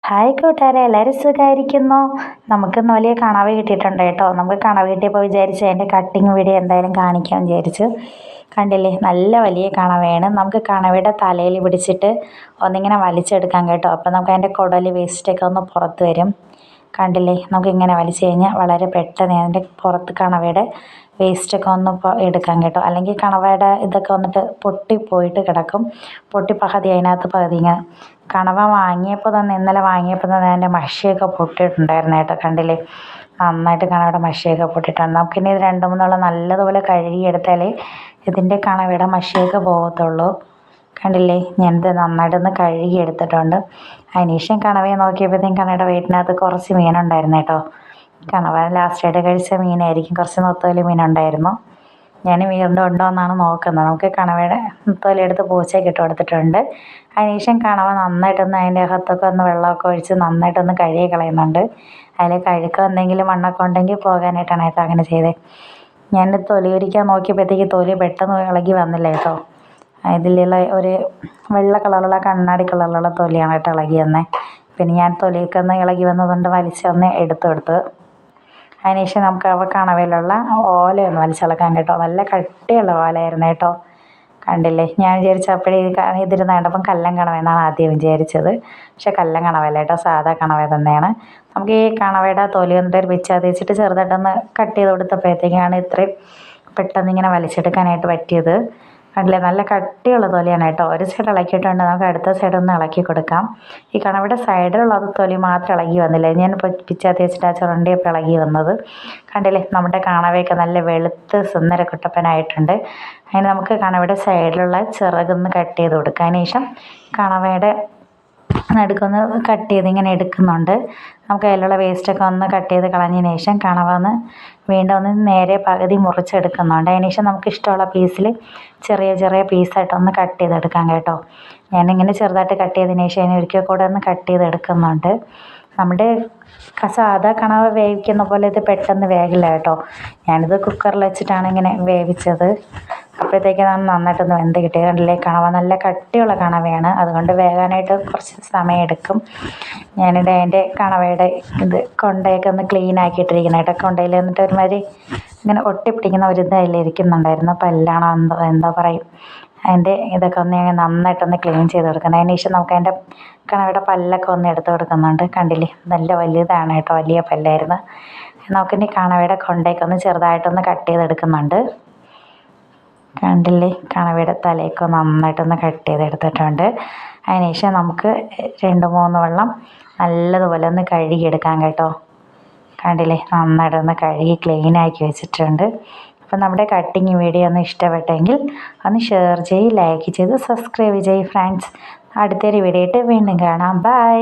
Hi കൂട്ടുകാരെ, എല്ലാവരും സുഖമായിരിക്കുന്നു. നമുക്കിന്ന് വലിയ കണവ കിട്ടിയിട്ടുണ്ട് കേട്ടോ. നമുക്ക് കണവ കിട്ടിയപ്പോൾ വിചാരിച്ചു അതിൻ്റെ കട്ടിങ് വീഡിയോ എന്തായാലും കാണിക്കാൻ വിചാരിച്ചു. കണ്ടില്ലേ, നല്ല വലിയ കണവയാണ്. നമുക്ക് കണവയുടെ തലയിൽ പിടിച്ചിട്ട് ഒന്നിങ്ങനെ വലിച്ചെടുക്കാം കേട്ടോ. അപ്പോൾ നമുക്ക് അതിൻ്റെ കുടൽ വേസ്റ്റൊക്കെ ഒന്ന് പുറത്ത് വരും. കണ്ടില്ലേ, നമുക്കിങ്ങനെ വലിച്ചു കഴിഞ്ഞാൽ വളരെ പെട്ടെന്ന് അതിൻ്റെ പുറത്ത് കണവയുടെ വേസ്റ്റൊക്കെ ഒന്ന് എടുക്കാം കേട്ടോ. അല്ലെങ്കിൽ കണവയുടെ ഇതൊക്കെ വന്നിട്ട് പൊട്ടിപ്പോയിട്ട് കിടക്കും. പൊട്ടി പകുതി അതിനകത്ത് പകുതി ഇങ്ങനെ. കണവ വാങ്ങിയപ്പോൾ തന്നെ, ഇന്നലെ വാങ്ങിയപ്പോൾ തന്നെ അതിൻ്റെ മഷിയൊക്കെ പൊട്ടിയിട്ടുണ്ടായിരുന്നു കേട്ടോ. കണ്ടില്ലേ, നന്നായിട്ട് കണവയുടെ മഷിയൊക്കെ പൊട്ടിയിട്ടുണ്ട്. നമുക്കിനി ഇത് 2-3 നല്ലതുപോലെ കഴുകിയെടുത്താലേ ഇതിൻ്റെ കണവയുടെ മഷിയൊക്കെ പോകത്തുള്ളൂ. കണ്ടില്ലേ, ഞാനിത് നന്നായിട്ടൊന്ന് കഴുകിയെടുത്തിട്ടുണ്ട്. അതിനുശേഷം കണവയെ നോക്കിയപ്പോഴത്തേക്കും കണവയുടെ വെയിറ്റിനകത്ത് കുറച്ച് മീനുണ്ടായിരുന്നു കേട്ടോ. കണവ ലാസ്റ്റായിട്ട് കഴിച്ച മീനായിരിക്കും. കുറച്ച് നൊത്തോലി മീനുണ്ടായിരുന്നു. ഞാൻ വീണ്ടും ഉണ്ടോ എന്നാണ് നോക്കുന്നത്. നമുക്ക് കണവയുടെ നൊത്തോലി എടുത്ത് പൂച്ചയ്ക്ക് ഇട്ട് കൊടുത്തിട്ടുണ്ട്. അതിനുശേഷം കണവ നന്നായിട്ടൊന്ന് അതിൻ്റെ അകത്തൊക്കെ ഒന്ന് വെള്ളമൊക്കെ ഒഴിച്ച് നന്നായിട്ടൊന്ന് കഴുകി കളയുന്നുണ്ട്. അതിൽ കഴുക്കോ എന്തെങ്കിലും മണ്ണൊക്കെ ഉണ്ടെങ്കിൽ പോകാനായിട്ടാണ് കേട്ടോ അങ്ങനെ ചെയ്തത്. ഞാൻ തൊലി ഉരിക്കാൻ നോക്കിയപ്പോഴത്തേക്ക് തൊലി പെട്ടെന്ന് ഇളകി വന്നില്ല കേട്ടോ. ഇതിലുള്ള ഒരു വെള്ള കളറുള്ള കണ്ണാടി കളറിലുള്ള തൊലിയാണ് കേട്ടോ ഇളകി വന്നത്. പിന്നെ ഞാൻ തൊലിയൊക്കെ ഒന്ന് ഇളകി വന്നതുകൊണ്ട് വലിച്ചൊന്ന് എടുത്തെടുത്ത്. അതിനുശേഷം നമുക്ക് അവ കണവയിലുള്ള ഓലയൊന്ന് വലിച്ചിളക്കാം കേട്ടോ. നല്ല കട്ടിയുള്ള ഓലയായിരുന്നു കേട്ടോ. കണ്ടില്ലേ, ഞാൻ വിചാരിച്ചപ്പോഴേ ഇതിരുന്ന് കണ്ടപ്പം കല്ലൻ കണവയെന്നാണ് ആദ്യം വിചാരിച്ചത്. പക്ഷെ കല്ലൻ കണവയല്ല കേട്ടോ, സാധാ കണവ തന്നെയാണ്. നമുക്ക് ഈ കണവയുടെ തൊലി വന്നിട്ട് ഒരു പിച്ചാ തേച്ചിട്ട് ചെറുതായിട്ടൊന്ന് കട്ട് ചെയ്ത് കൊടുത്തപ്പോഴത്തേക്കാണ് ഇത്രയും പെട്ടെന്ന് ഇങ്ങനെ വലിച്ചെടുക്കാനായിട്ട് പറ്റിയത്. കണ്ടില്ലേ, നല്ല കട്ടിയുള്ള തൊലിയാണ് കേട്ടോ. ഒരു സൈഡ് ഇളക്കിയിട്ടുണ്ട്, നമുക്ക് അടുത്ത സൈഡ് ഒന്ന് ഇളക്കി കൊടുക്കാം. ഈ കണവയുടെ സൈഡിലുള്ള തൊലി മാത്രം ഇളകി വന്നില്ല. ഞാൻ പിച്ചാ തേച്ചിട്ട് ആ ചുരണ്ടിയപ്പോൾ ഇളകി വന്നത്. കണ്ടില്ലേ, നമ്മുടെ കണവയൊക്കെ നല്ല വെളുത്ത് സുന്ദര കുട്ടപ്പനായിട്ടുണ്ട്. അതിന് നമുക്ക് കണവയുടെ സൈഡിലുള്ള ചിറകൊന്ന് കട്ട് ചെയ്ത് കൊടുക്കാം. അതിനുശേഷം കണവയുടെ നടുക്കൊന്ന് കട്ട് ചെയ്ത് ഇങ്ങനെ എടുക്കുന്നുണ്ട്. നമുക്ക് അതിലുള്ള വേസ്റ്റൊക്കെ ഒന്ന് കട്ട് ചെയ്ത് കളഞ്ഞതിന് ശേഷം കണവ ഒന്ന് വീണ്ടും ഒന്ന് നേരെ പകുതി മുറിച്ചെടുക്കുന്നുണ്ട്. അതിനുശേഷം നമുക്ക് ഇഷ്ടമുള്ള പീസിൽ ചെറിയ ചെറിയ പീസായിട്ടൊന്ന് കട്ട് ചെയ്തെടുക്കാം കേട്ടോ. ഞാനിങ്ങനെ ചെറുതായിട്ട് കട്ട് ചെയ്തതിന് ശേഷം അതിന് ഒരിക്കൽ കൂടെ ഒന്ന് കട്ട് ചെയ്തെടുക്കുന്നുണ്ട്. നമ്മുടെ സാധാ കണവ വേവിക്കുന്ന പോലെ ഇത് പെട്ടെന്ന് വേകില്ല കേട്ടോ. ഞാനിത് കുക്കറിൽ വെച്ചിട്ടാണ് ഇങ്ങനെ വേവിച്ചത്. അപ്പോഴത്തേക്കാണ് നന്നായിട്ടൊന്ന് വെന്ത് കിട്ടിയത്. കണ്ടില്ലേ, കണവ നല്ല കട്ടിയുള്ള കണവയാണ്, അതുകൊണ്ട് വേകാനായിട്ട് കുറച്ച് സമയമെടുക്കും. ഞാനിത് അതിൻ്റെ കണവയുടെ ഇത് കൊണ്ടയൊക്കെ ഒന്ന് ക്ലീൻ ആക്കിയിട്ടിരിക്കണം കേട്ടോ. കൊണ്ടയിൽ വന്നിട്ട് ഒരുമാതിരി ഇങ്ങനെ ഒട്ടിപ്പിടിക്കുന്ന ഒരു ഇതിലിരിക്കുന്നുണ്ടായിരുന്നു. പല്ലാണോ എന്തോ പറയും. അതിൻ്റെ ഇതൊക്കെ ഒന്ന് നന്നായിട്ടൊന്ന് ക്ലീൻ ചെയ്ത് കൊടുക്കണം. അതിന് ശേഷം നമുക്ക് അതിൻ്റെ കണവയുടെ പല്ലൊക്കെ ഒന്ന് എടുത്ത് കൊടുക്കുന്നുണ്ട്. കണ്ടില്ലേ, നല്ല വലുതാണ് കേട്ടോ, വലിയ പല്ലായിരുന്നു. നമുക്കിനി കണവയുടെ കൊണ്ടയൊക്കെ ഒന്ന് ചെറുതായിട്ടൊന്ന് കട്ട് ചെയ്തെടുക്കുന്നുണ്ട്. കണ്ടില്ലേ, കണവയുടെ തലയൊക്കെ നന്നായിട്ടൊന്ന് കട്ട് ചെയ്തെടുത്തിട്ടുണ്ട്. അതിനുശേഷം നമുക്ക് 2-3 വെള്ളം നല്ലതുപോലെ ഒന്ന് കഴുകിയെടുക്കാം കേട്ടോ. കണ്ടില്ലേ, നന്നായിട്ടൊന്ന് കഴുകി ക്ലീനാക്കി വെച്ചിട്ടുണ്ട്. അപ്പം നമ്മുടെ കട്ടിങ് വീഡിയോ ഒന്ന് ഇഷ്ടപ്പെട്ടെങ്കിൽ ഒന്ന് ഷെയർ ചെയ്ത് ലൈക്ക് ചെയ്ത് സബ്സ്ക്രൈബ് ചെയ്യ് ഫ്രണ്ട്സ്. അടുത്തൊരു വീഡിയോ ആയിട്ട് വീണ്ടും കാണാം. ബൈ.